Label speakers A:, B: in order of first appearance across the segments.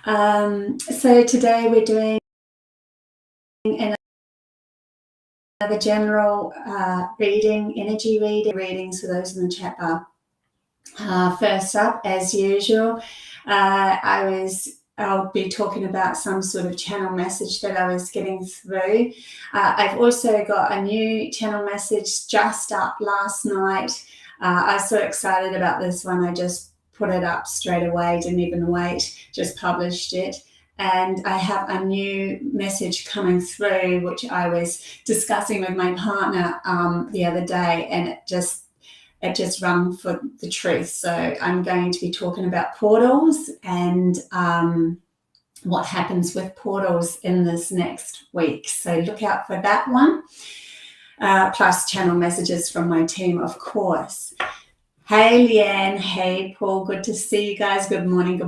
A: So today we're doing another general reading, energy readings for those in the chat bar. First up, as usual, I'll be talking about some sort of channel message that I was getting through. I've also got a new channel message just up last night. I was so excited about this one, I just put it up straight away, didn't even wait, just published it. And I have a new message coming through, which I was discussing with my partner the other day, and it just rung for the truth. So I'm going to be talking about portals and what happens with portals in this next week. So look out for that one. Plus channel messages from my team, of course. Hey Leanne, hey Paul, good to see you guys. Good morning,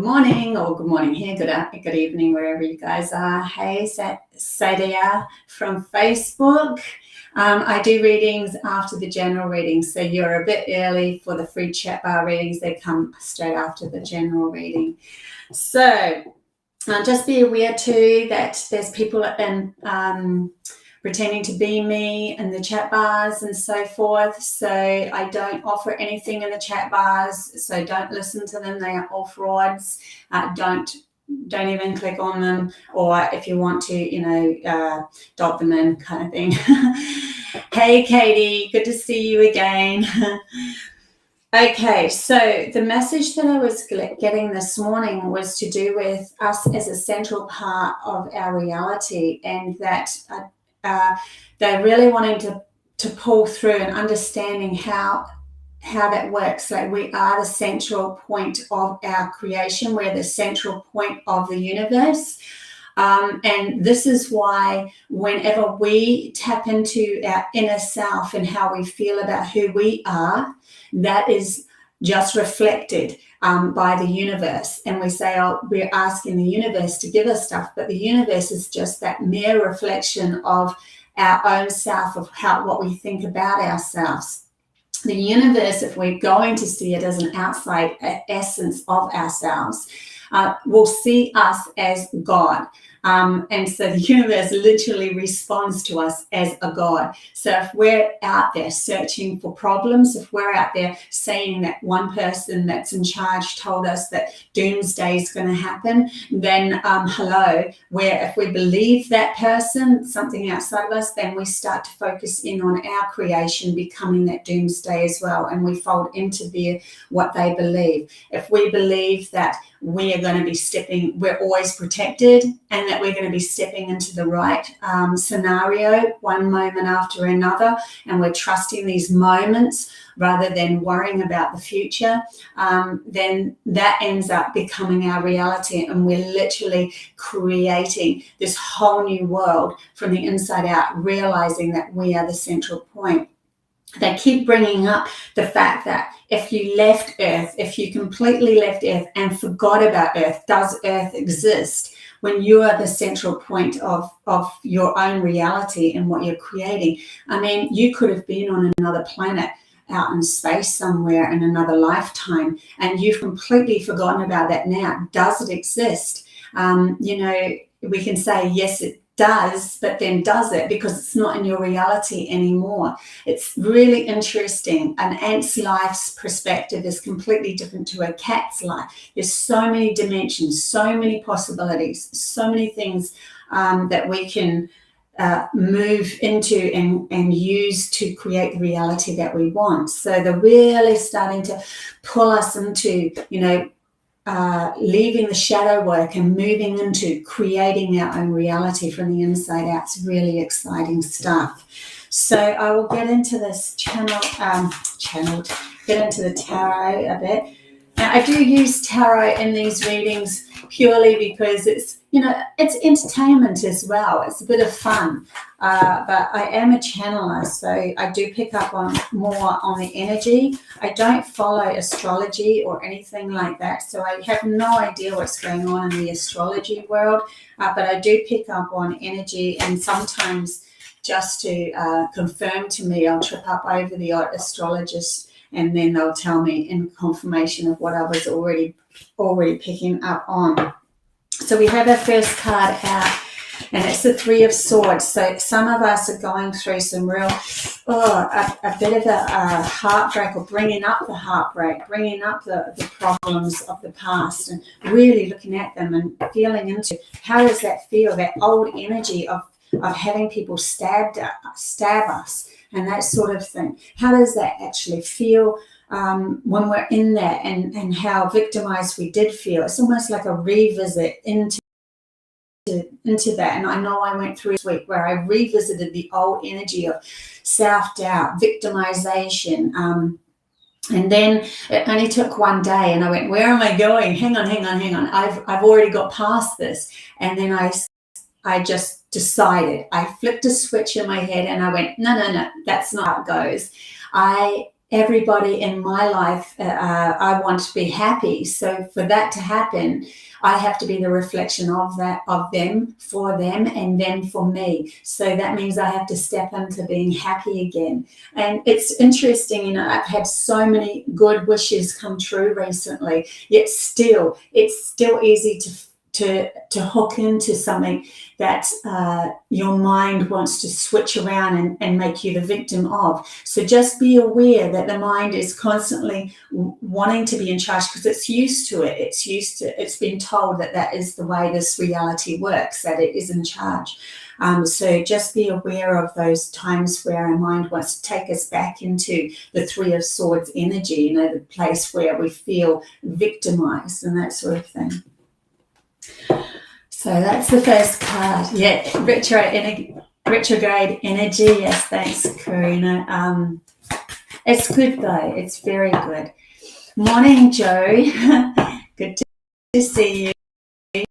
A: or good morning here, good evening, wherever you guys are. Hey Sadia from Facebook. I do readings after the general readings, so you're a bit early for the free chat bar readings. They come straight after the general reading. So just be aware too that there's people pretending to be me in the chat bars and so forth. So I don't offer anything in the chat bars, so don't listen to them. They are all frauds. Don't even click on them, or if you want to, dot them in kind of thing. Hey, Katie, good to see you again. Okay, so the message that I was getting this morning was to do with us as a central part of our reality, and that they're really wanting to pull through and understanding how that works. Like, we are the central point of our creation. We're the central point of the universe. And this is why whenever we tap into our inner self and how we feel about who we are, that is just reflected by the universe. And we say, oh, we're asking the universe to give us stuff, but the universe is just that mere reflection of our own self, of what we think about ourselves. The universe, if we're going to see it as an outside essence of ourselves, will see us as God. And so the universe literally responds to us as a God. So if we're out there searching for problems, if we're out there saying that one person that's in charge told us that doomsday is going to happen, then if we believe that person, something outside of us, then we start to focus in on our creation becoming that doomsday as well, and we fold into what they believe. If we believe that we are going to be we're always protected, and that we're going to be stepping into the right scenario one moment after another, and we're trusting these moments rather than worrying about the future, then that ends up becoming our reality, and we're literally creating this whole new world from the inside out, realizing that we are the central point. They keep bringing up the fact that if you left Earth, if you completely left Earth and forgot about Earth, does Earth exist? When you are the central point of your own reality and what you're creating. I mean, you could have been on another planet out in space somewhere in another lifetime, and you've completely forgotten about that now. Does it exist? We can say, yes, it does, but then does it? Because it's not in your reality anymore. It's really interesting. An ant's life's perspective is completely different to a cat's life. There's so many dimensions, so many possibilities, so many things that we can move into and use to create the reality that we want. So they're really starting to pull us into, leaving the shadow work and moving into creating our own reality from the inside out. It's really exciting stuff. So I will get into this get into the tarot a bit. Now, I do use tarot in these readings purely because it's entertainment as well. It's a bit of fun. But I am a channeler, so I do pick up more on the energy. I don't follow astrology or anything like that, so I have no idea what's going on in the astrology world. But I do pick up on energy, and sometimes just to confirm to me, I'll trip up over the astrologist, and then they'll tell me in confirmation of what I was already picking up on. So we have our first card out, and it's the Three of Swords. So some of us are going through some real, a bit of a heartbreak, or bringing up the heartbreak, bringing up the problems of the past, and really looking at them and feeling into how does that feel, that old energy of having people stab us and that sort of thing. How does that actually feel when we're in that, and how victimized we did feel? It's almost like a revisit into that. And I know I went through this week where I revisited the old energy of self-doubt, victimization, and then it only took one day, and I went, where am I going? Hang on. I've already got past this. And then I just decided, I flipped a switch in my head, and I went, no, that's not how it goes. Everybody in my life, I want to be happy. So for that to happen, I have to be the reflection of them, for them, and them for me. So that means I have to step into being happy again. And it's interesting, I've had so many good wishes come true recently, yet it's still easy to hook into something that your mind wants to switch around and make you the victim of. So just be aware that the mind is constantly wanting to be in charge, because it's used to it. It's been told that is the way this reality works, that it is in charge. So just be aware of those times where our mind wants to take us back into the Three of Swords energy, the place where we feel victimized and that sort of thing. So that's the first card. Yeah, retrograde energy. Yes, thanks, Karina. It's good though. It's very good. Morning, Joe. Good to see you.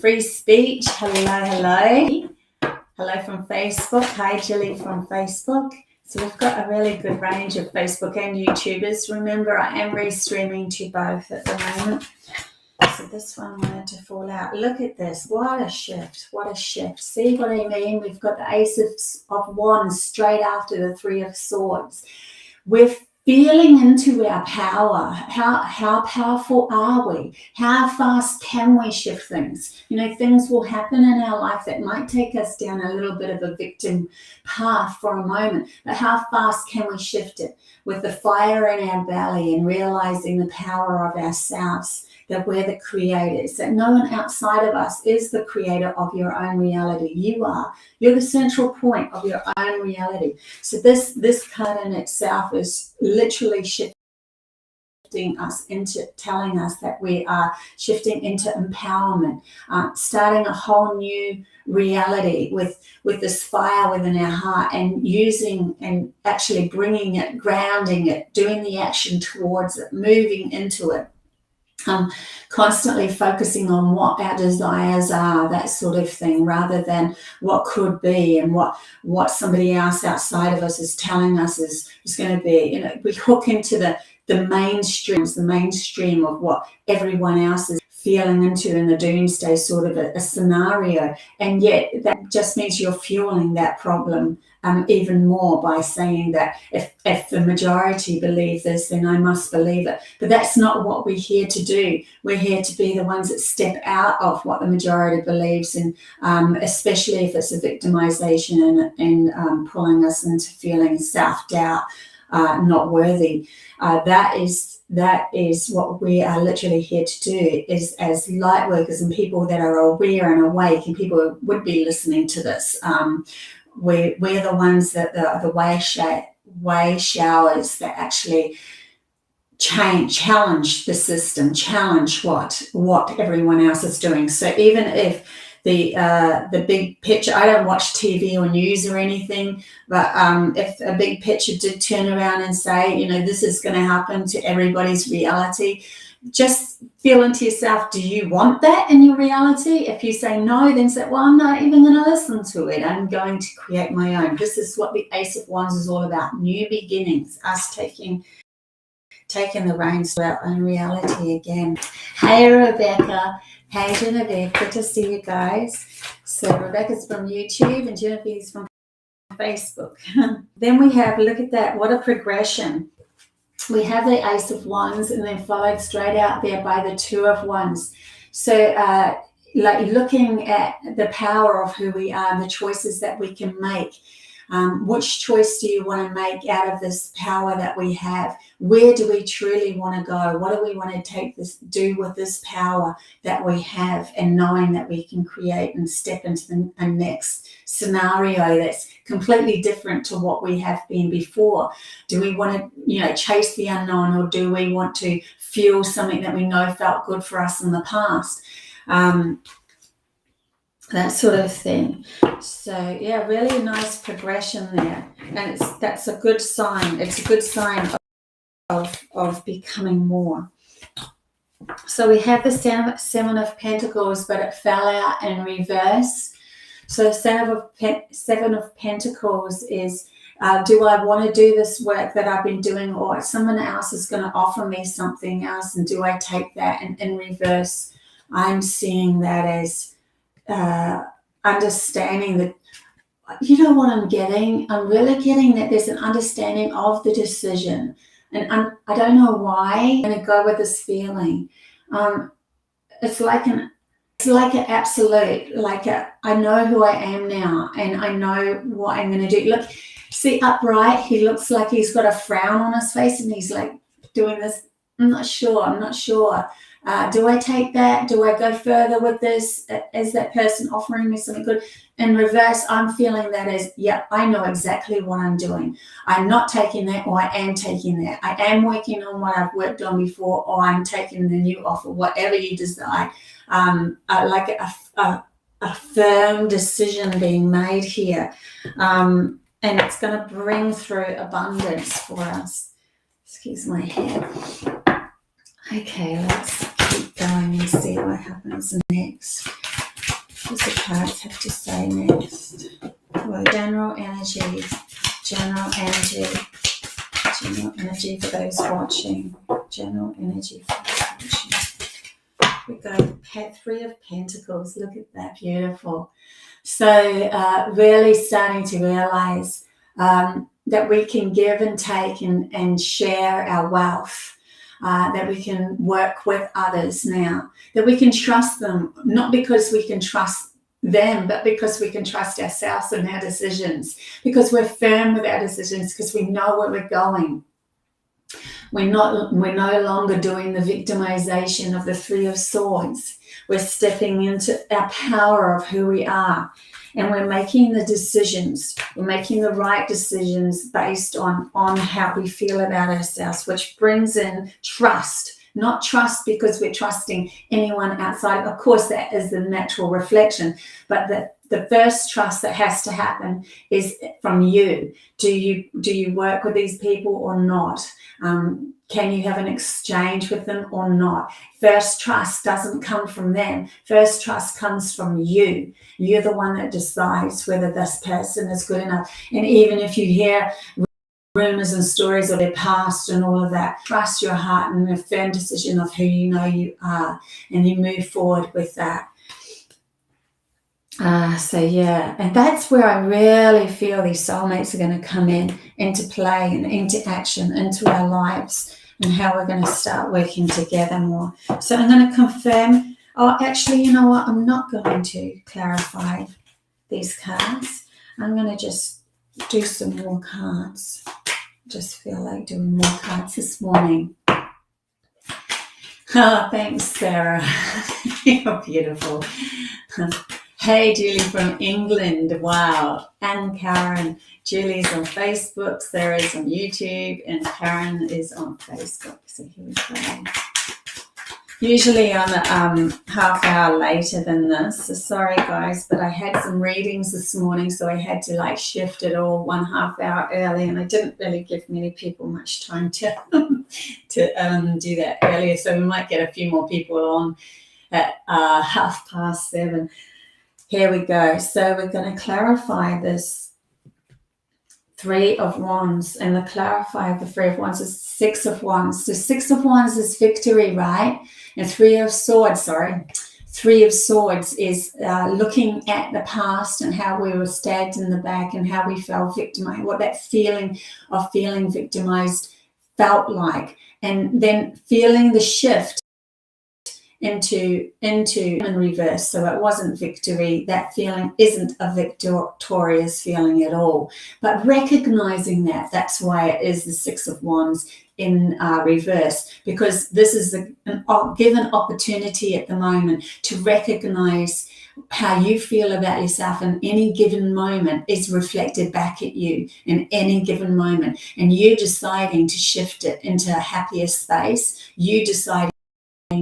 A: Free speech. Hello. Hello from Facebook. Hi, Jilly from Facebook. So we've got a really good range of Facebook and YouTubers. Remember, I am restreaming to both at the moment. So this one wanted to fall out. Look at this. What a shift. See what I mean? We've got the Ace of Wands straight after the Three of Swords. We're feeling into our power. How powerful are we? How fast can we shift things? Things will happen in our life that might take us down a little bit of a victim path for a moment. But how fast can we shift it? With the fire in our belly and realizing the power of ourselves, that we're the creators, that no one outside of us is the creator of your own reality. You are. You're the central point of your own reality. So this card in itself is literally shifting us into, telling us that we are shifting into empowerment, starting a whole new reality with this fire within our heart, and using and actually bringing it, grounding it, doing the action towards it, moving into it. Constantly focusing on what our desires are, that sort of thing, rather than what could be and what somebody else outside of us is telling us is going to be. We hook into the mainstream of what everyone else is feeling into in the doomsday sort of a scenario, and yet that just means you're fueling that problem even more by saying that if the majority believe this, then I must believe it. But that's not what we're here to do. We're here to be the ones that step out of what the majority believes, and especially if it's a victimization and pulling us into feeling self-doubt, not worthy. That is what we are literally here to do, is as light workers and people that are aware and awake, and people who would be listening to this. We're the ones that the way showers that actually challenge the system, challenge what everyone else is doing. So even if the big picture, I don't watch TV or news or anything, but if a big picture did turn around and say, this is going to happen to everybody's reality, just feel into yourself, do you want that in your reality? If you say no, then say, well, I'm not even going to listen to it. I'm going to create my own. This is what the Ace of Wands is all about. New beginnings, us taking the reins to our own reality again. Hey, Rebecca. Hey, Genevieve. Good to see you guys. So Rebecca's from YouTube and Genevieve's from Facebook. Then we have, look at that, what a progression. we have the Ace of Wands, and then followed straight out there by the Two of Wands. So like looking at the power of who we are, the choices that we can make. Which choice do you want to make out of this power that we have? Where do we truly want to go? What do we want to do with this power that we have, and knowing that we can create and step into the next scenario that's completely different to what we have been before? Do we want to, chase the unknown, or do we want to feel something that we know felt good for us in the past? That sort of thing. So yeah, really nice progression there, and that's a good sign. It's a good sign of becoming more. So we have the Seven of Pentacles, but it fell out in reverse. So Seven of Pentacles is, do I want to do this work that I've been doing, or someone else is going to offer me something else, and do I take that? And in reverse, I'm seeing that as understanding that, you know what I'm getting? I'm really getting that there's an understanding of the decision. And I don't know why I'm going to go with this feeling. It's like an absolute, I know who I am now, and I know what I'm going to do. Look, see upright, he looks like he's got a frown on his face, and he's like doing this. I'm not sure. Do I take that? Do I go further with this? Is that person offering me something good? In reverse, I'm feeling that as, yeah, I know exactly what I'm doing. I'm not taking that, or I am taking that. I am working on what I've worked on before, or I'm taking the new offer, whatever you decide. Like a firm decision being made here. And it's going to bring through abundance for us. Excuse my hair. Okay, let's keep going and see what happens next. What does the cards have to say next? Well, general energy for those watching. General energy for those watching. We go Three of Pentacles. Look at that, beautiful. So really starting to realize that we can give and take and share our wealth. That we can work with others now, that we can trust them, not because we can trust them, but because we can trust ourselves and our decisions, because we're firm with our decisions, because we know where we're going. We're no longer doing the victimization of the Three of Swords. We're stepping into our power of who we are. And we're making the decisions. We're making the right decisions based on how we feel about ourselves, which brings in trust. Not trust because we're trusting anyone outside. Of course, that is the natural reflection. But the first trust that has to happen is from you. Do you work with these people or not? Can you have an exchange with them or not? First trust doesn't come from them. First trust comes from you. You're the one that decides whether this person is good enough. And even if you hear rumors and stories of their past and all of that, trust your heart and a firm decision of who you know you are, and you move forward with that. So yeah, and that's where I really feel these soulmates are going to come into play and into action, into our lives, and how we're going to start working together more. So I'm going to confirm. Oh, actually, you know what? I'm not going to clarify these cards. I'm going to just do some more cards. Just feel like doing more cards this morning. Oh, thanks, Sarah. You're beautiful. Hey, Julie from England. Wow. And Karen. Julie's on Facebook, Sarah's on YouTube, and Karen is on Facebook. So here we go. Usually I'm half hour later than this. So sorry, guys, but I had some readings this morning, so I had to shift it all 1.5 hour early, and I didn't really give many people much time to do that earlier. So we might get a few more people on at 7:30. Here we go. So we're going to clarify this Three of Wands, and the clarify of the Three of Wands is Six of Wands. So Six of Wands is victory, right? And Three of Swords is looking at the past and how we were stabbed in the back and how we felt victimized, what that feeling of feeling victimized felt like, and then feeling the shift into in reverse. So it wasn't victory. That feeling isn't a victorious feeling at all. But recognizing that, that's why it is the Six of Wands in reverse, because this is a given opportunity at the moment to recognize how you feel about yourself in any given moment is reflected back at you in any given moment, and you deciding to shift it into a happier space, you deciding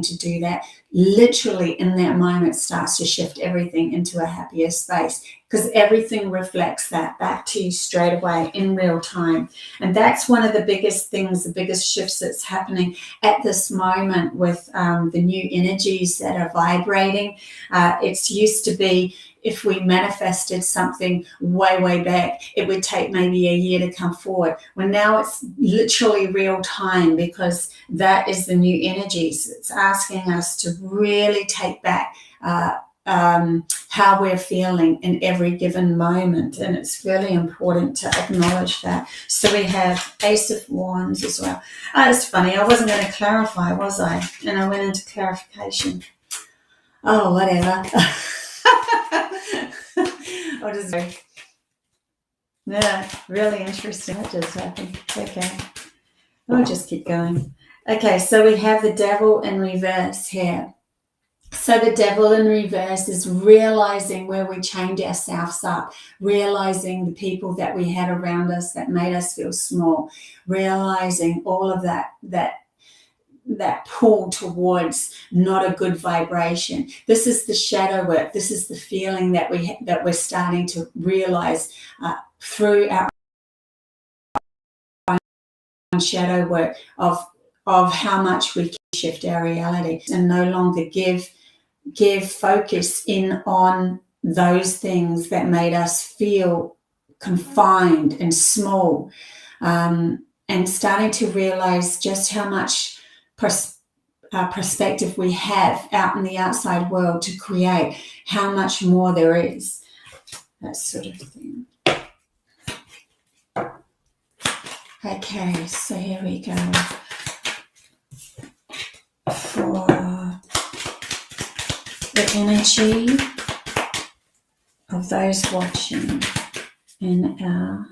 A: to do that, literally in that moment starts to shift everything into a happier space, because everything reflects that back to you straight away in real time. And that's one of the biggest things, the biggest shifts that's happening at this moment with the new energies that are vibrating. It's used to be, if we manifested something way back, it would take maybe a year to come forward. Well, now it's literally real time, because that is the new energies. It's asking us to really take back how we're feeling in every given moment, and it's really important to acknowledge that. So we have Ace of Wands as well. It's funny, I wasn't going to clarify, was I? And I went into clarification. Oh, whatever. I'll just go. Yeah, really interesting. What just happened? Okay, I'll just keep going. Okay, so we have the Devil in reverse here. So the Devil in reverse is realizing where we chained ourselves up, realizing the people that we had around us that made us feel small, realizing all of that pull towards not a good vibration. This is the shadow work. This is the feeling that we're starting to realize through our own shadow work of how much we can shift our reality and no longer give focus in on those things that made us feel confined and small, and starting to realize just how much perspective we have out in the outside world to create, how much more there is, that sort of thing. Okay, so here we go for the energy of those watching in our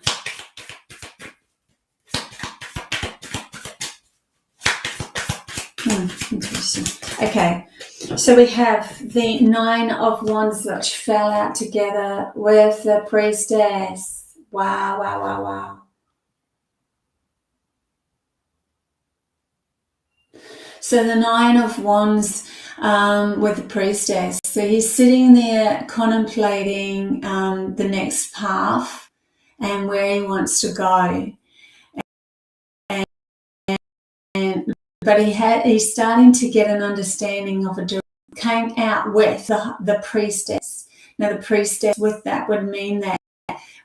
A: interesting. Okay, so we have the Nine of Wands, which fell out together with the Priestess. Wow. So the Nine of Wands with the Priestess. So he's sitting there contemplating the next path and where he wants to go. But he's starting to get an understanding of came out with the Priestess. Now the Priestess with that would mean that,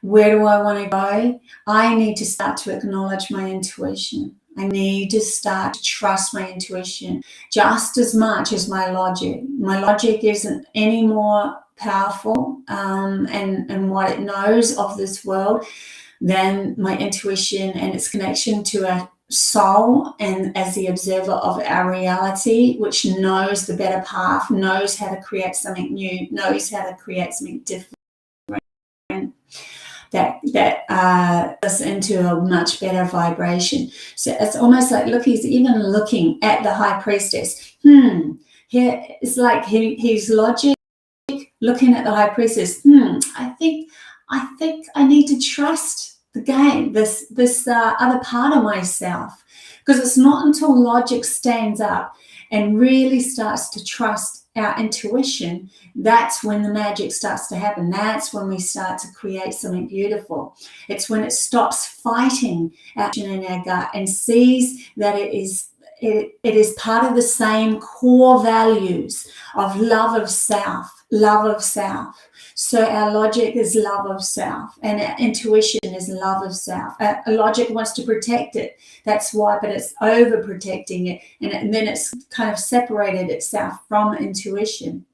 A: where do I want to go? I need to start to acknowledge my intuition. I need to start to trust my intuition just as much as my logic. My logic isn't any more powerful and what it knows of this world than my intuition and its connection to a soul, and as the observer of our reality, which knows the better path, knows how to create something new, knows how to create something different, that us into a much better vibration. So it's almost like, look, he's even looking at the High Priestess. Here it's like he's logic looking at the High Priestess. I think I need to trust the game, this other part of myself, because it's not until logic stands up and really starts to trust our intuition, that's when the magic starts to happen. That's when we start to create something beautiful. It's when it stops fighting action in our gut and sees that it is part of the same core values of love of self. So our logic is love of self, and our intuition is love of self. Logic wants to protect it. That's why, but it's overprotecting it, and then it's kind of separated itself from intuition.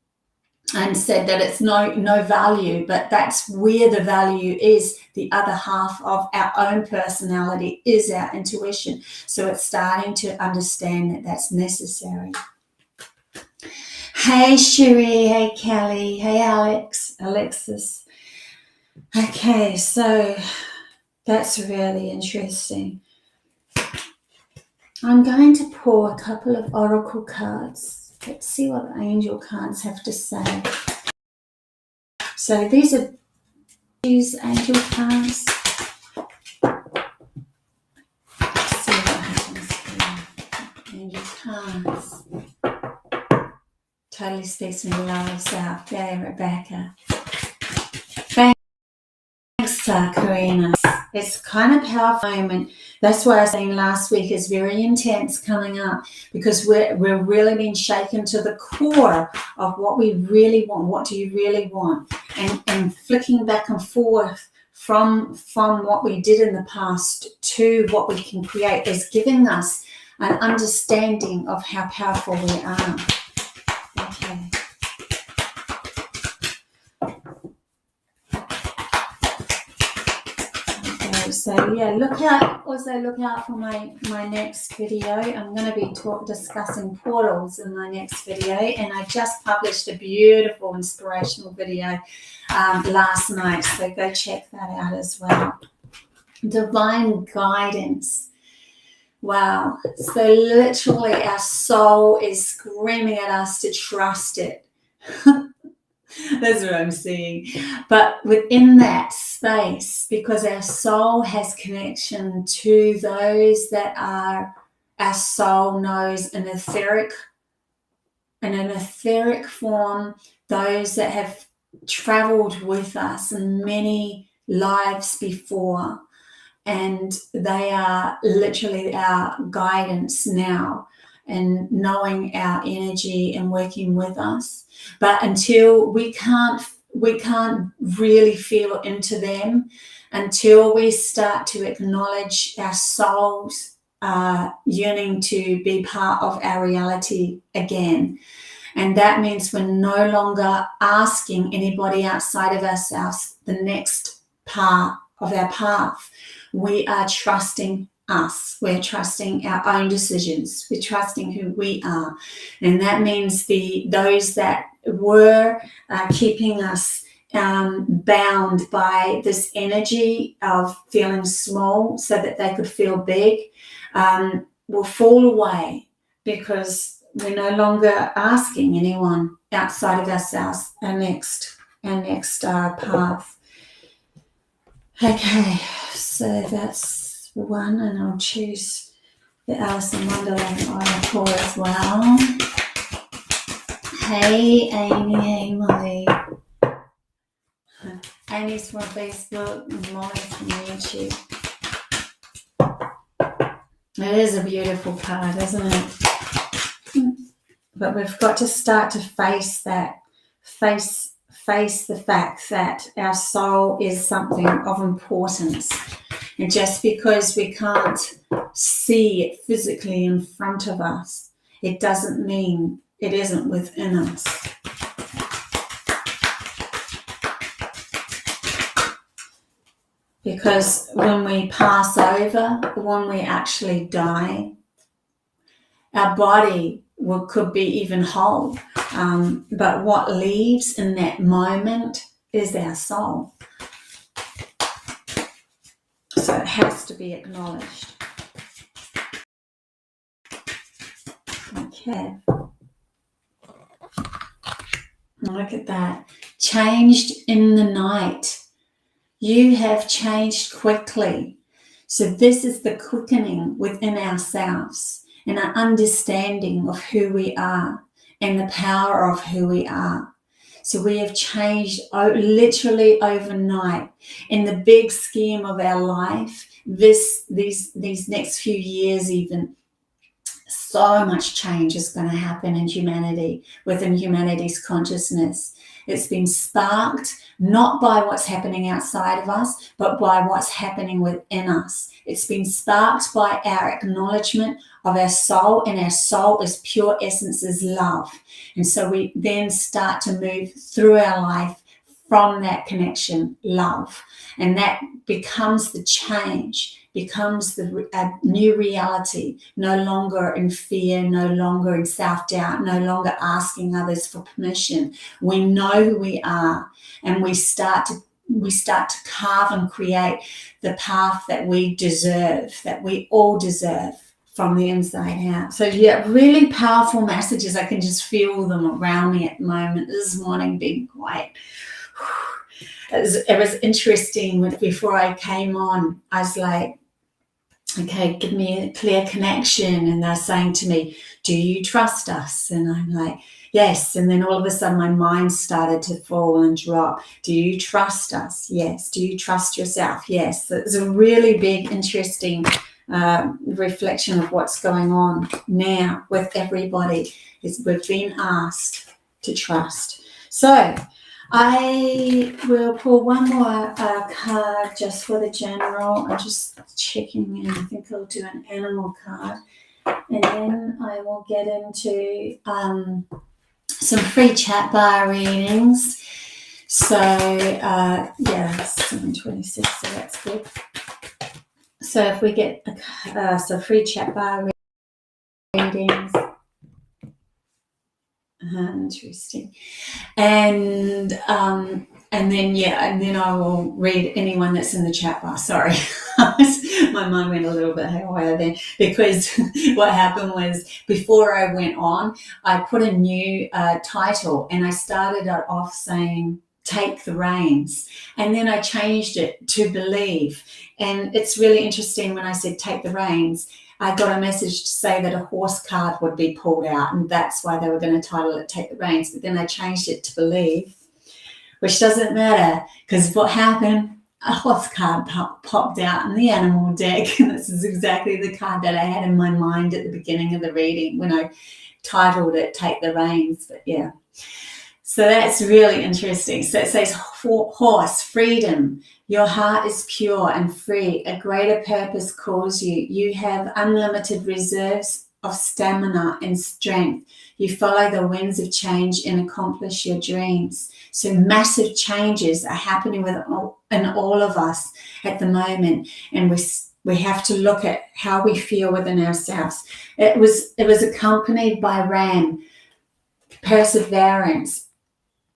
A: and said that it's no value, but that's where the value is. The other half of our own personality is our intuition. So it's starting to understand that that's necessary. Hey Sherry, hey Kelly, hey Alexis. Okay, so that's really interesting. I'm going to pull a couple of oracle cards. Let's see what the angel cards have to say. So these are these angel cards. Let's see what happens here. Angel cards. Totally speaks me loves out. Yay, Rebecca. Thanks, Karina. It's kind of powerful moment. That's why I was saying last week is very intense coming up, because we're really being shaken to the core of what we really want. What do you really want? And flicking back and forth from what we did in the past to what we can create is giving us an understanding of how powerful we are. Okay. So yeah, look out for my next video. I'm going to be discussing portals in my next video, and I just published a beautiful inspirational video last night, so go check that out as well. Divine guidance. Wow. So literally our soul is screaming at us to trust it. That's what I'm seeing. But within that space, because our soul has connection to those that are, our soul knows in an etheric form, those that have traveled with us in many lives before, and they are literally our guidance now, and knowing our energy and working with us. But until we can't really feel into them, until we start to acknowledge our souls yearning to be part of our reality again. And that means we're no longer asking anybody outside of ourselves the next part of our path. We are trusting us. We're trusting our own decisions. We're trusting who we are. And that means those that were keeping us bound by this energy of feeling small so that they could feel big will fall away, because we're no longer asking anyone outside of ourselves our next path. Okay, so that's one, and I'll choose the Alice in Wonderland oracle as well. Hey Amy, hey Molly. Amy's from Facebook and Molly's from YouTube. It is a beautiful card, isn't it? But we've got to start to face the fact that our soul is something of importance. And just because we can't see it physically in front of us, it doesn't mean it isn't within us. Because when we pass over, when we actually die, our body could be even whole. But what leaves in that moment is our soul. So it has to be acknowledged. Okay. Look at that. Changed in the night. You have changed quickly. So this is the quickening within ourselves and an understanding of who we are and the power of who we are. So we have changed literally overnight. In the big scheme of our life, these next few years even, So much change is going to happen in humanity, within humanity's consciousness. It's been sparked not by what's happening outside of us, but by what's happening within us. It's been sparked by our acknowledgement of our soul, and our soul is pure essence, is love. And so we then start to move through our life from that connection, love. And that becomes the change, becomes a new reality, no longer in fear, no longer in self-doubt, no longer asking others for permission. We know who we are, and we start to carve and create the path that we deserve, that we all deserve from the inside out. So yeah, really powerful messages. I can just feel them around me at the moment. This morning being quite... It was interesting. Before I came on, I was like, okay, give me a clear connection. And they're saying to me, do you trust us? And I'm like, yes. And then all of a sudden my mind started to fall and drop. Do you trust us? Yes. Do you trust yourself? Yes. So it's a really big, interesting reflection of what's going on now with everybody. We've been asked to trust. So I will pull one more card just for the general. I'm just checking in. I think I'll do an animal card. And then I will get into some free chat bar readings. So, yeah, 7:26, so that's good. So if we get some free chat bar readings. Interesting. And then I will read anyone that's in the chat bar. Sorry, my mind went a little bit haywire there, because what happened was, before I went on, I put a new title, and I started it off saying take the reins, and then I changed it to believe. And it's really interesting, when I said take the reins, I got a message to say that a horse card would be pulled out, and that's why they were going to title it Take the Reins. But then I changed it to Believe, which doesn't matter, because what happened? A horse card popped out in the animal deck, and this is exactly the card that I had in my mind at the beginning of the reading when I titled it Take the Reins. But yeah, so that's really interesting. So it says horse, freedom. Your heart is pure and free. A greater purpose calls you. You have unlimited reserves of stamina and strength. You follow the winds of change and accomplish your dreams. So massive changes are happening in all of us at the moment. And we have to look at how we feel within ourselves. It was accompanied by Ram, perseverance.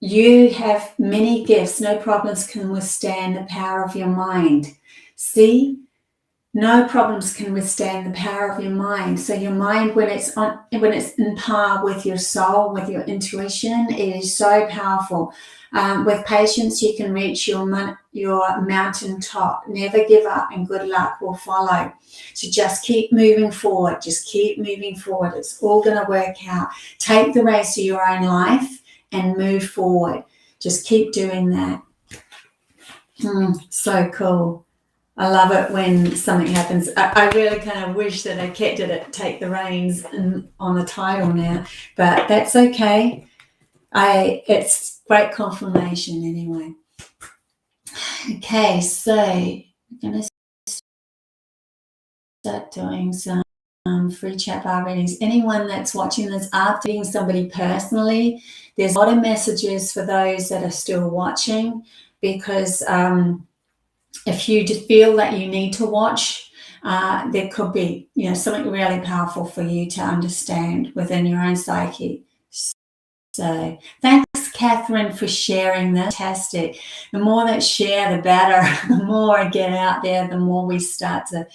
A: You have many gifts. No problems can withstand the power of your mind. See, no problems can withstand the power of your mind. So your mind, when it's in par with your soul, with your intuition, it is so powerful. With patience, you can reach your mountain top. Never give up, and good luck will follow. So just keep moving forward. Just keep moving forward. It's all going to work out. Take the reins to your own life and move forward. Just keep doing that. So cool. I love it when something happens. I really kind of wish that I kept it at Take the Reins on the title now, but that's okay. It's great confirmation anyway. Okay, so we're going to start doing some free chat bar readings. Anyone that's watching this after meeting somebody personally, there's a lot of messages for those that are still watching, because if you just feel that you need to watch, there could be, something really powerful for you to understand within your own psyche. So thanks, Catherine, for sharing this. Fantastic. The more that share, the better. The more I get out there, the more we start to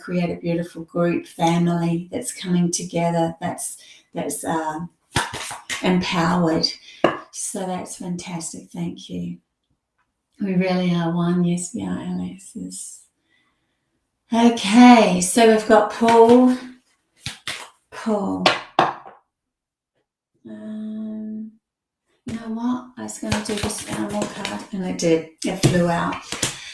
A: create a beautiful group, family that's coming together, that's empowered. So that's fantastic. Thank you. We really are one. Yes, we are, Alex. Yes. Okay, so we've got Paul. You know what? I was going to do this animal card, and it did. It flew out.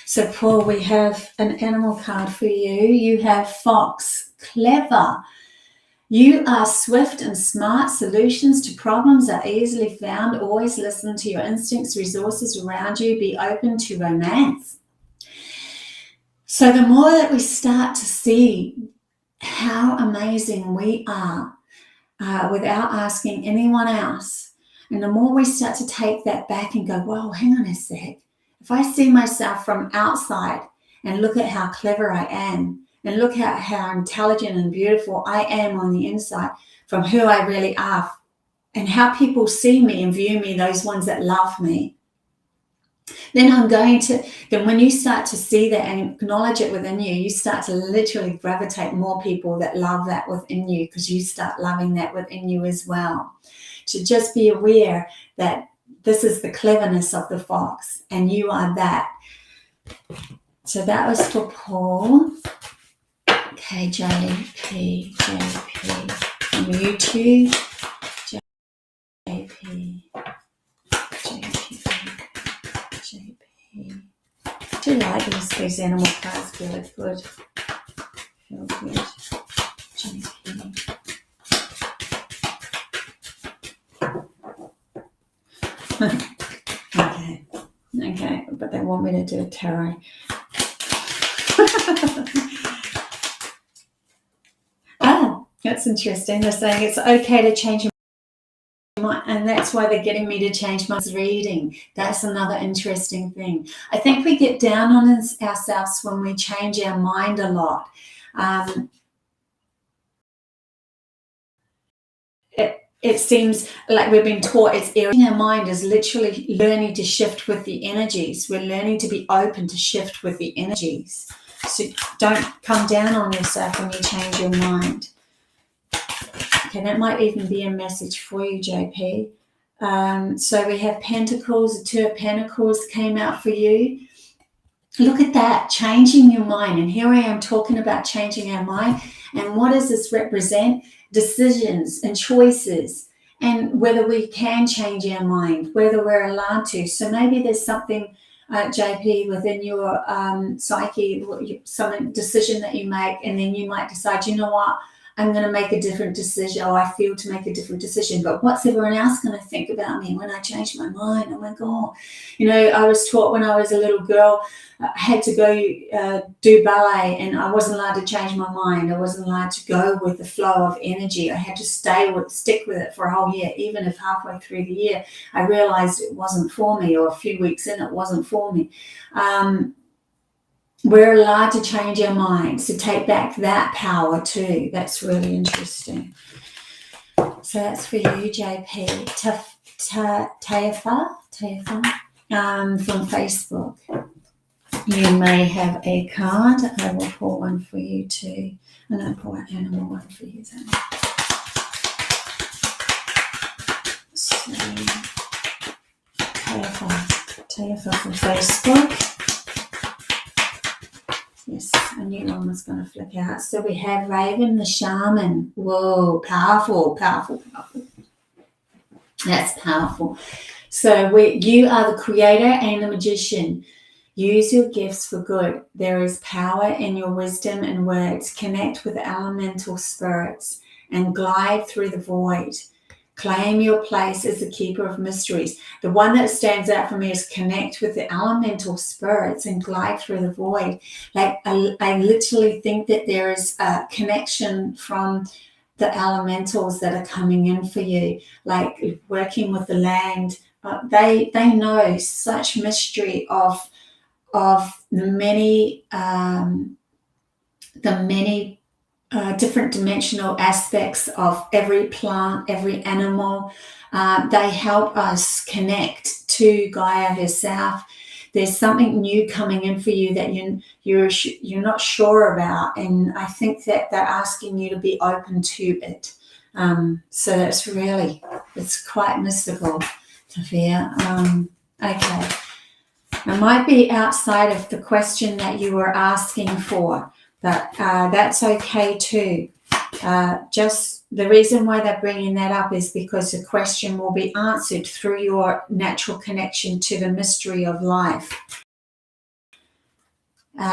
A: So, Paul, we have an animal card for you. You have Fox, clever. You are swift and smart. Solutions to problems are easily found. Always listen to your instincts, resources around you. Be open to romance. So the more that we start to see how amazing we are without asking anyone else, and the more we start to take that back and go, whoa, hang on a sec. If I see myself from outside and look at how clever I am, and look at how intelligent and beautiful I am on the inside from who I really are, and how people see me and view me, those ones that love me, then when you start to see that and acknowledge it within you, you start to literally gravitate more people that love that within you, because you start loving that within you as well. To just be aware that this is the cleverness of the fox and you are that. So that was for Paul. Okay, JP from YouTube. JP. I do like these animal cards. Feel good. Feel good. JP. Okay, but they want me to do a tarot. That's interesting. They're saying it's okay to change your mind, and that's why they're getting me to change my reading. That's another interesting thing. I think we get down on ourselves when we change our mind a lot. It seems like we've been taught our mind is literally learning to shift with the energies. We're learning to be open to shift with the energies. So don't come down on yourself when you change your mind. Okay, that might even be a message for you, JP. So we have Pentacles, the Two of Pentacles came out for you. Look at that, changing your mind. And here I am talking about changing our mind. And what does this represent? Decisions and choices, and whether we can change our mind, whether we're allowed to. So maybe there's something, JP, within your psyche, some decision that you make, and then you might decide, you know what, I'm going to make a different decision, or I feel to make a different decision. But what's everyone else going to think about me when I change my mind? Oh my God. You know, I was taught when I was a little girl, I had to go do ballet, and I wasn't allowed to change my mind. I wasn't allowed to go with the flow of energy. I had to stick with it for a whole year, even if halfway through the year I realized it wasn't for me, or a few weeks in it wasn't for me. We're allowed to change our minds, to take back that power too. That's really interesting. So that's for you, JP. Taifa from Facebook. You may have a card. I will pull one for you too. And I'll pull an animal one for you then. So, Taifa from Facebook. Yes, I knew one was going to flick out. So we have Raven the Shaman. Whoa, powerful, powerful, powerful. That's powerful. So you are the creator and the magician. Use your gifts for good. There is power in your wisdom and words. Connect with elemental spirits and glide through the void. Claim your place as the keeper of mysteries. The one that stands out for me is connect with the elemental spirits and glide through the void. Like I literally think that there is a connection from the elementals that are coming in for you, like working with the land. They know such mystery of the many different dimensional aspects of every plant, every animal. They help us connect to Gaia herself. There's something new coming in for you that you're not sure about, and I think that they're asking you to be open to it. So it's quite mystical, Tafia. Okay. It might be outside of the question that you were asking for, but that's okay too. Just the reason why they're bringing that up is because the question will be answered through your natural connection to the mystery of life.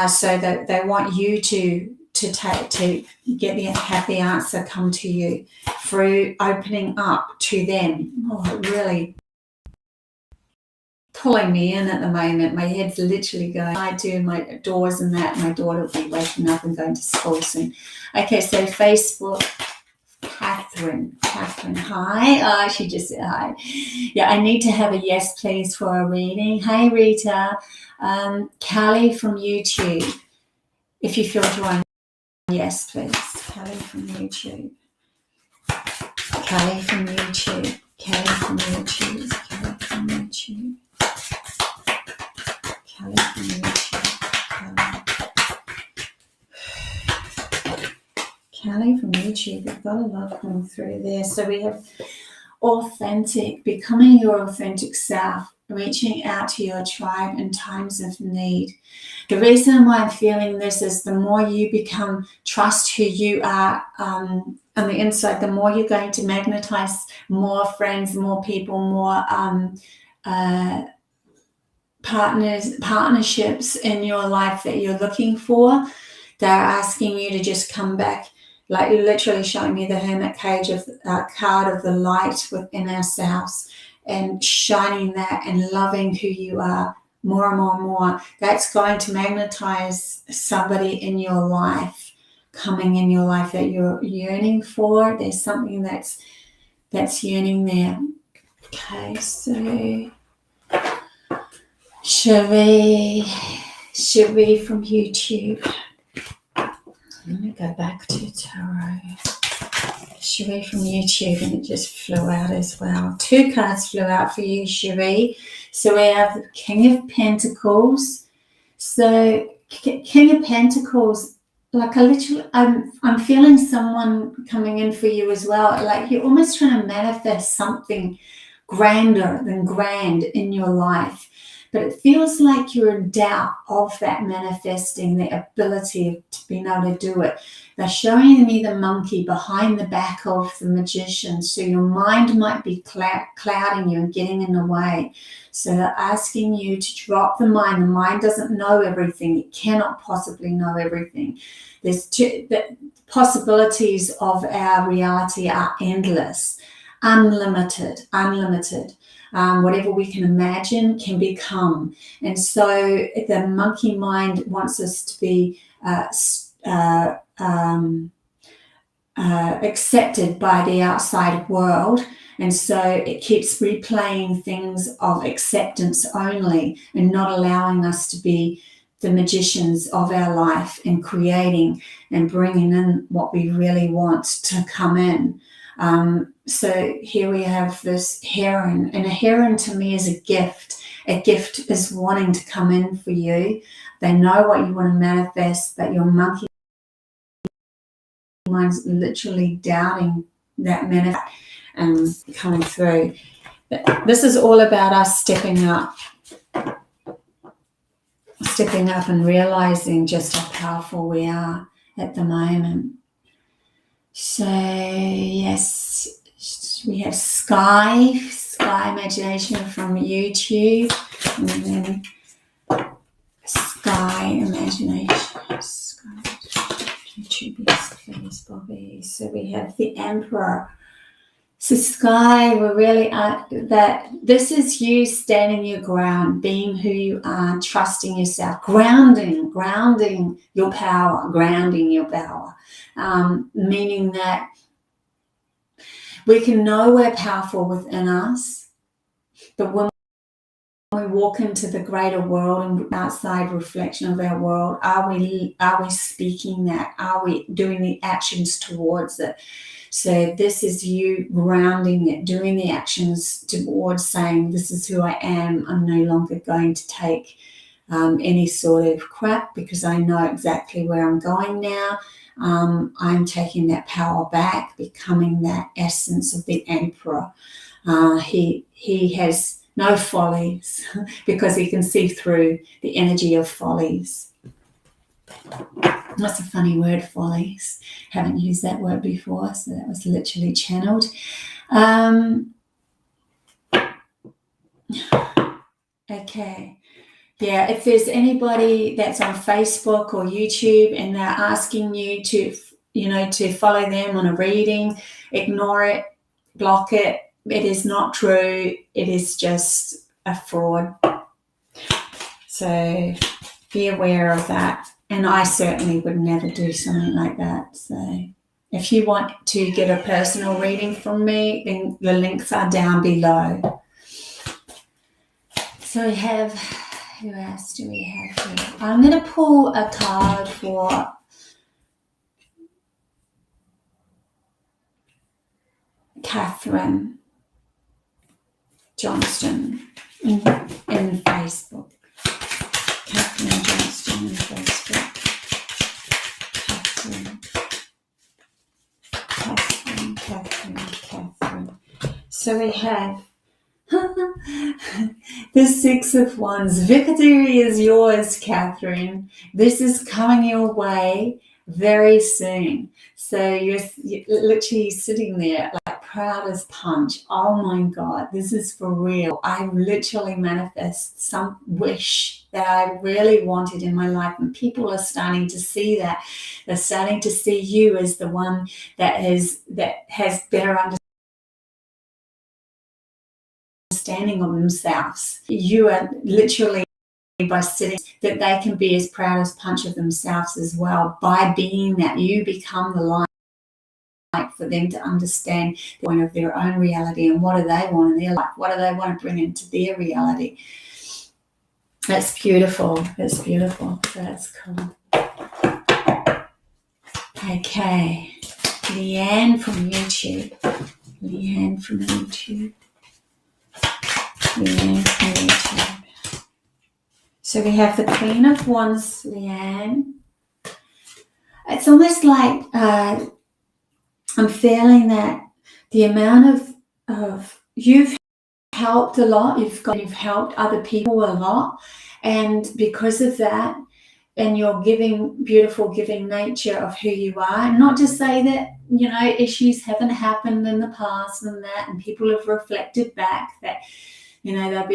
A: So that they want you to to get have the answer come to you through opening up to them. Oh, really pulling me in at the moment. My head's literally going. I do my doors and that. My daughter will be waking up and going to school soon. Okay, so Facebook. Catherine, hi. She just said hi. Yeah, I need to have a yes, please, for a reading. Hey, Rita. Callie from YouTube. If you feel joined, yes, please. Callie from YouTube. Callie from YouTube. Callie from YouTube. Callie from YouTube. Callie from YouTube. Callie from YouTube. We've got a lot coming through there. So we have authentic, becoming your authentic self, reaching out to your tribe in times of need. The reason why I'm feeling this is the more you trust who you are on the inside, the more you're going to magnetize more friends, more people, more partnerships in your life that you're looking for. They're asking you to just come back, like literally showing me the hermit card of the light within ourselves and shining that and loving who you are more and more and more. That's going to magnetize somebody in your life, coming in your life that you're yearning for. There's something that's yearning there. Okay, so Cherie from YouTube. Let me go back to Tarot. Cherie from YouTube, and it just flew out as well. 2 cards flew out for you, Cherie. So we have the King of Pentacles. So King of Pentacles, like I'm feeling someone coming in for you as well. Like you're almost trying to manifest something grander than grand in your life. But it feels like you're in doubt of that manifesting, the ability to being able to do it. They're showing me the monkey behind the back of the magician. So your mind might be clouding you and getting in the way. So they're asking you to drop the mind. The mind doesn't know everything. It cannot possibly know everything. The possibilities of our reality are endless, unlimited. Whatever we can imagine can become. And so the monkey mind wants us to be accepted by the outside world. And so it keeps replaying things of acceptance only and not allowing us to be the magicians of our life and creating and bringing in what we really want to come in. So here we have this heron, and a heron to me is a gift. A gift is wanting to come in for you. They know what you want to manifest, but your monkey mind's literally doubting that manifest and coming through. This is all about us stepping up and realizing just how powerful we are at the moment. So yes, we have Sky Imagination from YouTube, and then Sky Imagination. YouTube, yes, please, Bobby. So we have the Emperor. So Sky, we're really that this is you standing your ground, being who you are, trusting yourself, grounding your power, meaning that we can know we're powerful within us, but when we walk into the greater world and outside reflection of our world, are we speaking that? Are we doing the actions towards it? So this is you grounding it, doing the actions towards saying, this is who I am. I'm no longer going to take any sort of crap because I know exactly where I'm going now. I'm taking that power back, becoming that essence of the Emperor. He has no follies because he can see through the energy of follies. That's a funny word, follies. Haven't used that word before, so that was literally channeled. Okay, Yeah, if there's anybody that's on Facebook or YouTube and they're asking you to, to follow them on a reading, ignore it, block it. It is not true. It is just a fraud. So be aware of that. And I certainly would never do something like that. So if you want to get a personal reading from me, then the links are down below. So we have, who else do we have here? I'm going to pull a card for Catherine Johnston in Facebook. Catherine Johnston in Facebook. Catherine. So we have the Six of Wands. Victory is yours, Catherine. This is coming your way very soon. So you're literally sitting there like proud as punch. Oh my God, this is for real. I literally manifest some wish that I really wanted in my life, and people are starting to see that. They're starting to see you as the one that has better understanding of themselves. You are literally, by sitting, that they can be as proud as punch of themselves as well. By being that, you become the light for them to understand the point of their own reality and what do they want in their life, what do they want to bring into their reality. That's beautiful. That's beautiful. That's cool. Okay, Leanne from YouTube. Leanne from YouTube. So we have the Queen of Wands, Leanne. It's almost like I'm feeling that the amount of you've helped a lot, you've helped other people a lot, and because of that, and your beautiful giving nature of who you are, and not to say that issues haven't happened in the past and that, and people have reflected back that that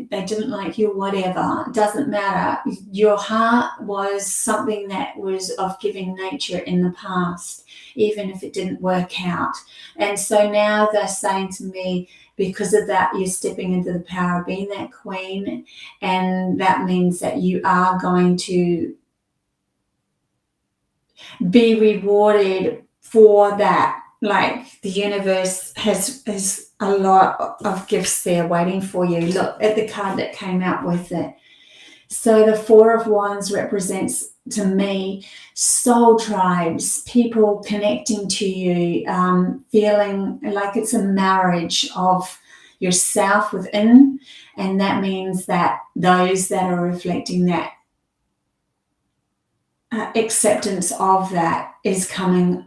A: they didn't like you or whatever. It doesn't matter. Your heart was something that was of giving nature in the past, even if it didn't work out. And so now they're saying to me, because of that, you're stepping into the power of being that queen, and that means that you are going to be rewarded for that. Like the universe has a lot of gifts there waiting for you. Look at the card that came out with it. So the Four of Wands represents to me soul tribes, people connecting to you, feeling like it's a marriage of yourself within, and that means that those that are reflecting that acceptance of that is coming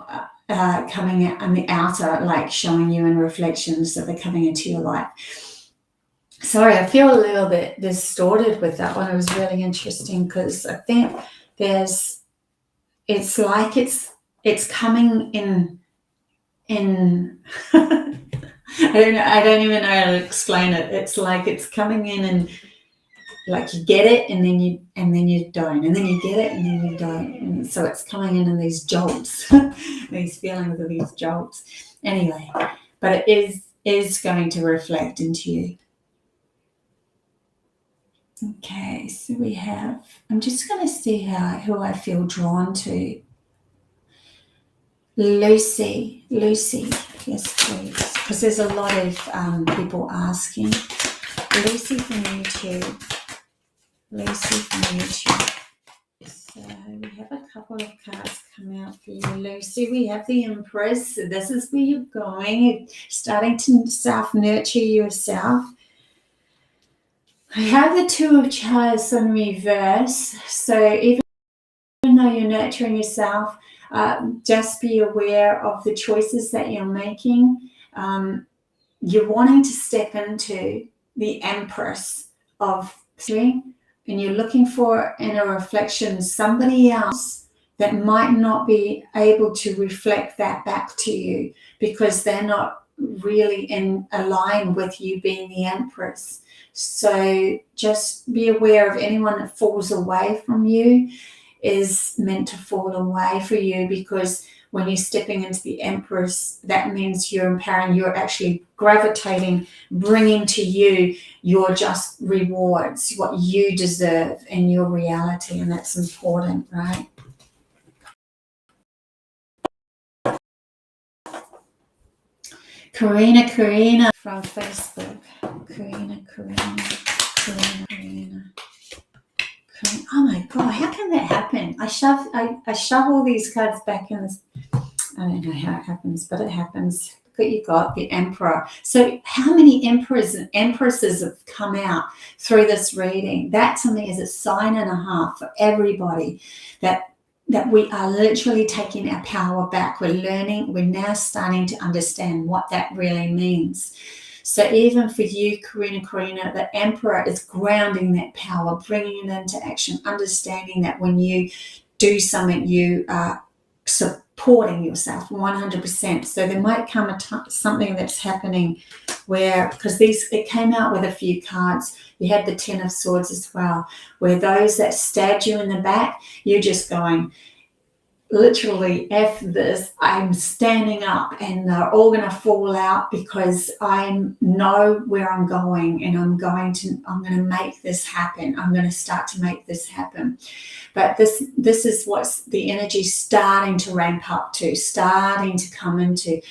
A: out on the outer, like showing you in reflections, so they're coming into your life. Sorry, I feel a little bit distorted with that one. It was really interesting because I think it's like it's coming in I don't even know how to explain it. It's like it's coming in and like you get it and then you don't, and then you get it and then you don't, and so it's coming in these jolts, these feelings of these jolts. Anyway, but it is going to reflect into you. Okay, so we have. I'm just going to see who I feel drawn to. Lucy, yes, please, because there's a lot of people asking. Lucy from YouTube. So we have a couple of cards come out for you, Lucy. We have the Empress. So this is where you're going. You're starting to self-nurture yourself. I have the Two of Chalice on reverse. So even though you're nurturing yourself, just be aware of the choices that you're making. You're wanting to step into the Empress of three. And you're looking for, in a reflection, somebody else that might not be able to reflect that back to you because they're not really in align with you being the Empress. So just be aware of anyone that falls away from you is meant to fall away for you, because when you're stepping into the Empress, that means you're empowering, you're actually gravitating, bringing to you your just rewards, what you deserve in your reality, and that's important, right? Karina from Facebook. Karina. Oh my God, how can that happen? I shove all these cards back in this. I don't know how it happens, but it happens. But you got the Emperor. So how many emperors and empresses have come out through this reading? That to me is a sign and a half for everybody that we are literally taking our power back. We're learning, we're now starting to understand what that really means. So even for you, Karina, the Emperor is grounding that power, bringing it into action, understanding that when you do something, you are supporting yourself 100%. So there might come something that's happening where, because it came out with a few cards, you had the Ten of Swords as well, where those that stabbed you in the back, you're just going, literally, F this, I'm standing up and they're all going to fall out because I know where I'm going and I'm going to make this happen. I'm going to start to make this happen. But this is what's the energy starting to ramp up to, starting to come into.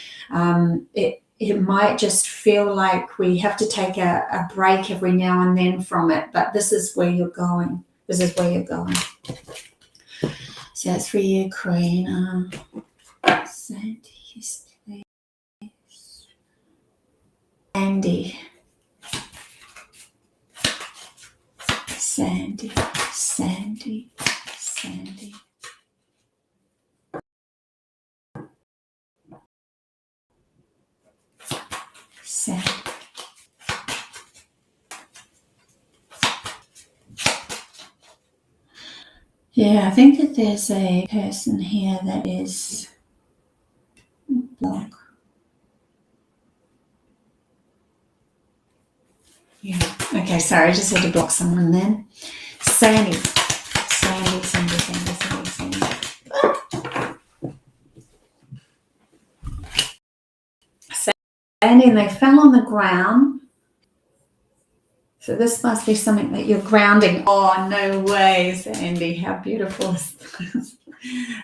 A: It might just feel like we have to take a break every now and then from it, but this is where you're going. This is where you're going. So that's for you, Karina. Sandy. Yeah, I think that there's a person here that is blocked. Yeah. Okay, sorry, I just had to block someone then. Sandy. Sandy, and they fell on the ground. So this must be something that you're grounding. Oh, no way, Sandy. How beautiful is this?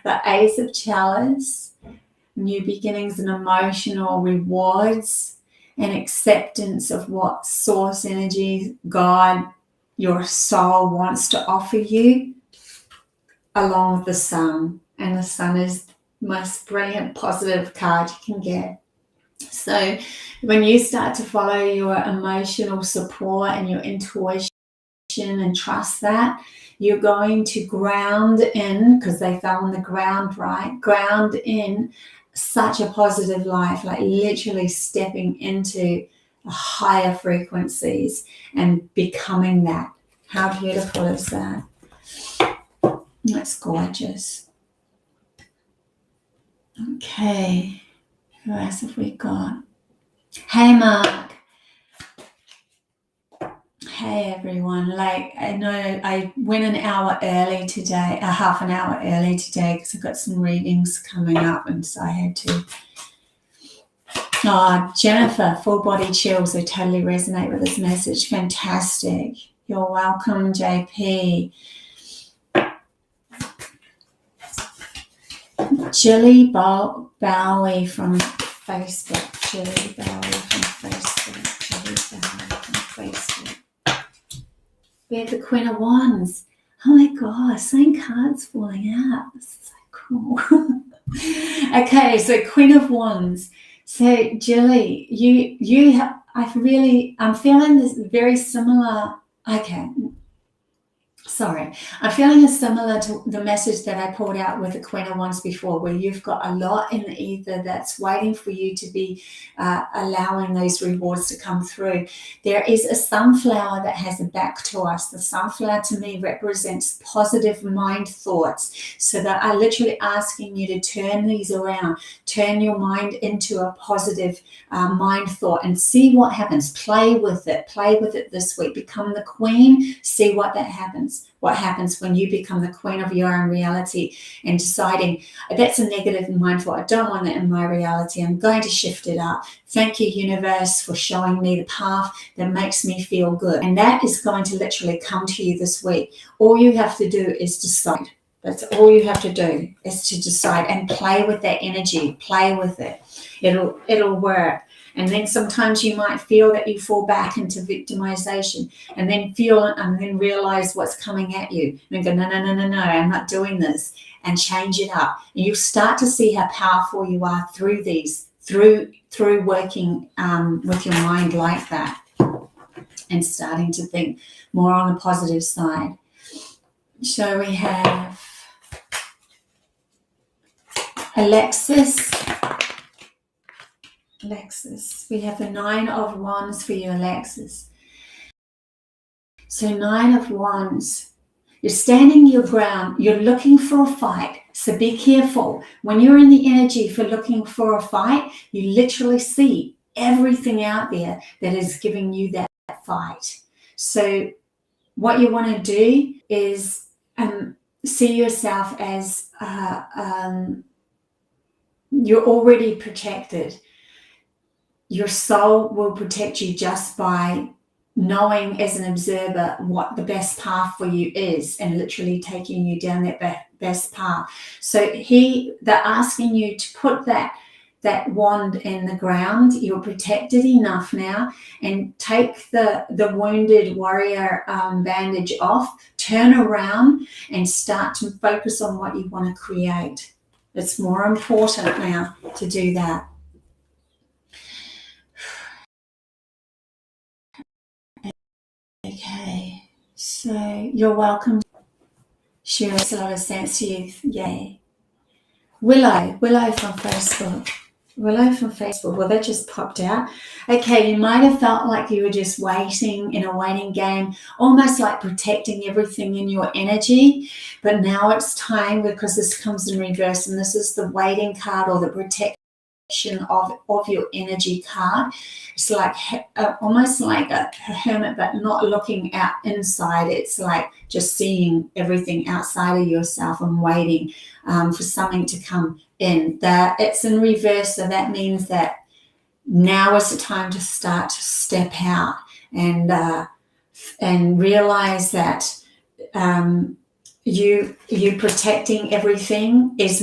A: The Ace of Chalice, new beginnings and emotional rewards and acceptance of what source energy, God, your soul wants to offer you, along with the Sun. And the Sun is the most brilliant, positive card you can get. So when you start to follow your emotional support and your intuition and trust that, you're going to ground in, because they fell on the ground, right? Ground in such a positive life, like literally stepping into higher frequencies and becoming that. How beautiful is that? That's gorgeous. Okay. Who else have we got? Hey, Mark. Hey, everyone. Like, I know I went an hour early today, half an hour early today, because I've got some readings coming up, and so I had to. Oh, Jennifer, full body chills. I totally resonate with this message. Fantastic. You're welcome, JP. Jilly Bowie from Facebook. We have the Queen of Wands. Oh my God, same cards falling out. This is so cool. Okay, so Queen of Wands. So Jilly, you have, I'm feeling this very similar. Okay. Sorry, I'm feeling similar to the message that I poured out with the Queen of Wands before, where you've got a lot in the ether that's waiting for you to be allowing those rewards to come through. There is a sunflower that has a back to us. The sunflower to me represents positive mind thoughts. So that I'm literally asking you to turn these around, turn your mind into a positive mind thought and see what happens. Play with it this week. Become the queen, see what that happens. What happens when you become the queen of your own reality and deciding that's a negative mind thought. I don't want that in my reality. I'm going to shift it up. Thank you, universe, for showing me the path that makes me feel good. And that is going to literally come to you this week. All you have to do is decide. That's all you have to do is to decide and play with that energy. Play with it. It'll work. And then sometimes you might feel that you fall back into victimization and then realize what's coming at you and go, no, I'm not doing this, and change it up. And you'll start to see how powerful you are through working with your mind like that and starting to think more on the positive side. So we have Alexis, we have the 9 of Wands for you, Alexis. So 9 of Wands, you're standing your ground, you're looking for a fight, so be careful. When you're in the energy for looking for a fight, you literally see everything out there that is giving you that fight. So what you want to do is see yourself as you're already protected. Your soul will protect you just by knowing as an observer what the best path for you is and literally taking you down that best path. So they're asking you to put that wand in the ground. You're protected enough now, and take the wounded warrior bandage off, turn around and start to focus on what you want to create. It's more important now to do that. Okay, so you're welcome. Sure, makes a lot of sense to you. Yay. Willow from Facebook. Well, that just popped out. Okay, you might have felt like you were just waiting in a waiting game, almost like protecting everything in your energy. But now it's time, because this comes in reverse, and this is the waiting card, or the protection of your energy card. It's like almost like a hermit, but not looking out inside. It's like just seeing everything outside of yourself and waiting for something to come in. That it's in reverse, so that means that now is the time to start to step out and realize that you protecting everything is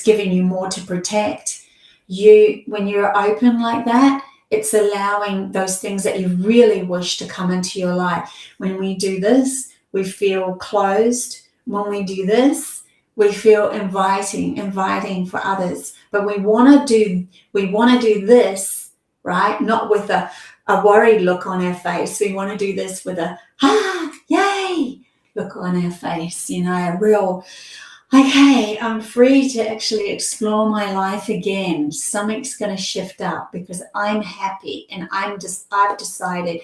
A: giving you more to protect. When you're open like that, it's allowing those things that you really wish to come into your life. When we do this, we feel closed. When we do this, we feel inviting for others. But we want to do this, right? Not with a worried look on our face. We want to do this with a yay look on our face, a real, okay, I'm free to actually explore my life again. Something's going to shift up because I'm happy, and I've decided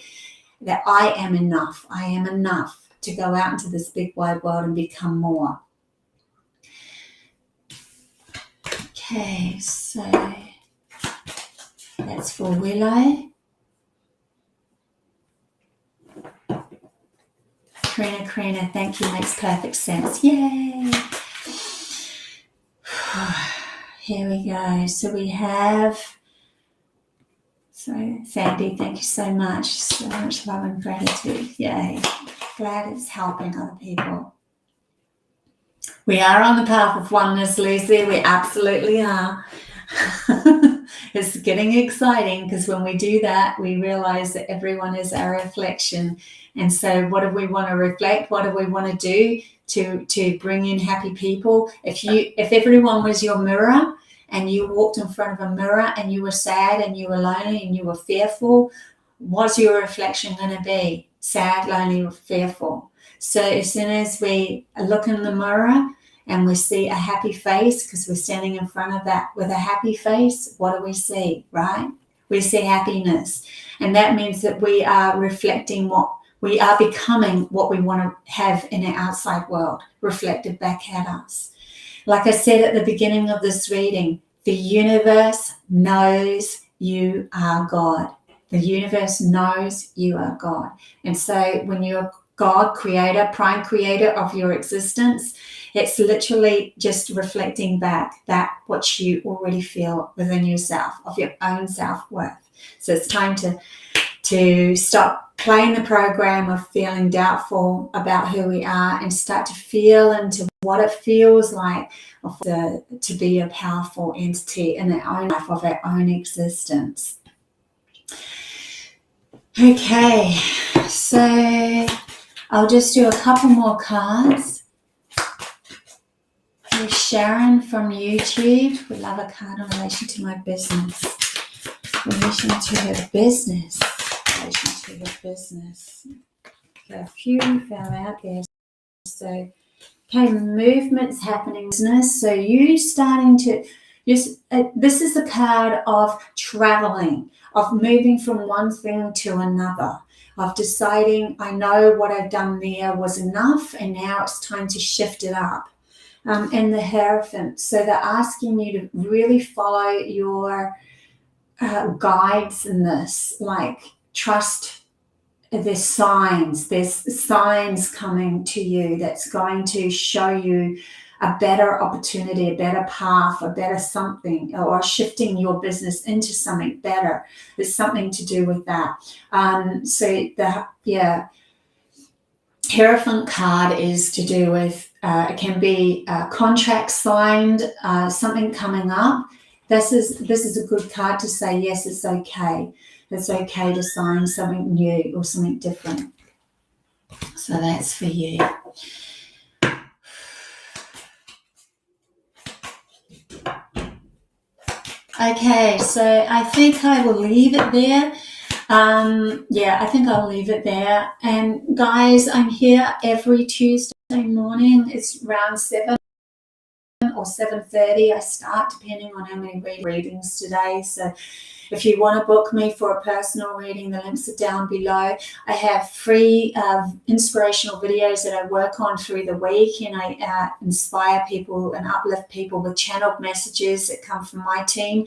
A: that I am enough. I am enough to go out into this big wide world and become more. Okay, so that's for Willow. Karina, thank you, makes perfect sense. Yay! Here we go. So we have, Sandy, thank you so much. So much love and gratitude. Yay. Glad it's helping other people. We are on the path of oneness, Lucy. We absolutely are. It's getting exciting, because when we do that, we realize that everyone is our reflection. And so what do we want to reflect? What do we want to do to bring in happy people? If everyone was your mirror, and you walked in front of a mirror and you were sad and you were lonely and you were fearful, what's your reflection going to be? Sad, lonely, or fearful? So as soon as we look in the mirror and we see a happy face, because we're standing in front of that with a happy face, what do we see, right? We see happiness. And that means that we are reflecting we are becoming what we want to have in our outside world, reflected back at us. Like I said at the beginning of this reading, the universe knows you are God. The universe knows you are God. And so when you're God, creator, prime creator of your existence, it's literally just reflecting back that what you already feel within yourself, of your own self-worth. So it's time to stop playing the program of feeling doubtful about who we are and start to feel into what it feels like to be a powerful entity in our own life, of our own existence. Okay, so I'll just do a couple more cards. Here's Sharon from YouTube. Would love a card in relation to my business. Relation to her business. Relation to her business. Okay, a few fell out there. So, okay, movements happening in business. So you starting to this is a card of traveling, of moving from one thing to another, of deciding, I know what I've done there was enough and now it's time to shift it up. And the Hierophant. So they're asking you to really follow your guides in this, like trust. There's signs coming to you that's going to show you a better opportunity, a better path, a better something, or shifting your business into something better. There's something to do with that. Hierophant card is to do with, it can be a contract signed, something coming up. This is a good card to say, yes, it's okay. It's okay to sign something new or something different. So that's for you. Okay, so I think I will leave it there. I think I'll leave it there. And guys, I'm here every Tuesday morning. It's around 7 or 7:30. I start depending on how many readings today. So if you want to book me for a personal reading, the links are down below. I have free inspirational videos that I work on through the week, and I inspire people and uplift people with channeled messages that come from my team.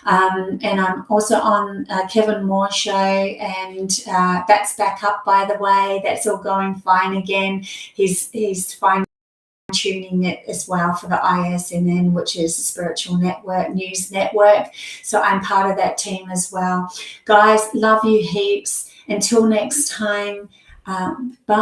A: And I'm also on Kevin Moore show, and that's back up, by the way. That's all going fine again. He's fine tuning it as well for the ISNN, which is the Spiritual Network News Network. So I'm part of that team as well. Guys, love you heaps. Until next time, bye.